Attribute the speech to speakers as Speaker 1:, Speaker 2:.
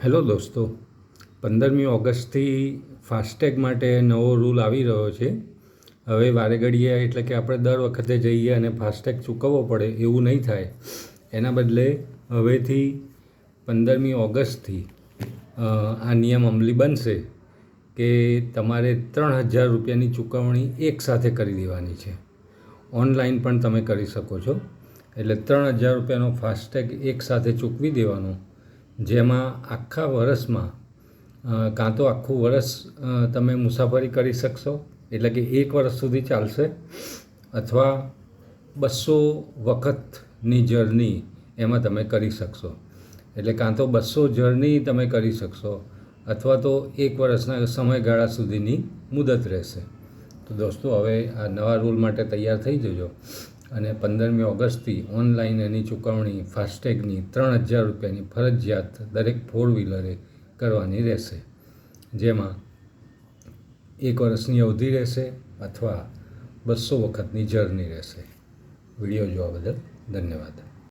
Speaker 1: Hello દોસ્તો, 15મી ઓગસ્ટથી FASTag માટે નવો રૂલ આવી રહ્યો છે. હવે વારે ઘડીએ એટલે કે આપણે દર વખતે જઈએ અને ફાસ્ટેગ ચૂકવવો પડે એવું નહીં થાય. એના બદલે હવેથી 15મી ઓગસ્ટથી આ નિયમ અમલી બનશે કે તમારે 3000 રૂપિયાની ચૂકવણી એકસાથે કરી દેવાની છે. ઓનલાઈન પણ તમે કરી શકો છો. એટલે 3000 રૂપિયાનો ફાસ્ટેગ એકસાથે ચૂકવી દેવાનો, જેમાં આખા વર્ષમાં કાં તો આખું વર્ષ તમે મુસાફરી કરી શકશો, એટલે કે 1 વર્ષ સુધી ચાલશે, અથવા 200 વખતની જર્ની એમાં તમે કરી શકશો. એટલે કાં તો 200 જર્ની તમે કરી શકશો, અથવા તો 1 વર્ષના સમયગાળા સુધીની મુદત રહેશે. તો દોસ્તો, હવે આ નવા રૂલ માટે તૈયાર થઈ જજો અને 15મી ઓગસ્ટથી ઓનલાઈન એની ચૂકવણી ફાસ્ટેગની 3000 રૂપિયાની ફરજિયાત દરેક 4 વ્હીલરે કરવાની રહેશે, જેમાં 1 વર્ષની અવધિ રહેશે અથવા 200 વખતની જર્ની રહેશે. વિડીયો જોવા બદલ ધન્યવાદ.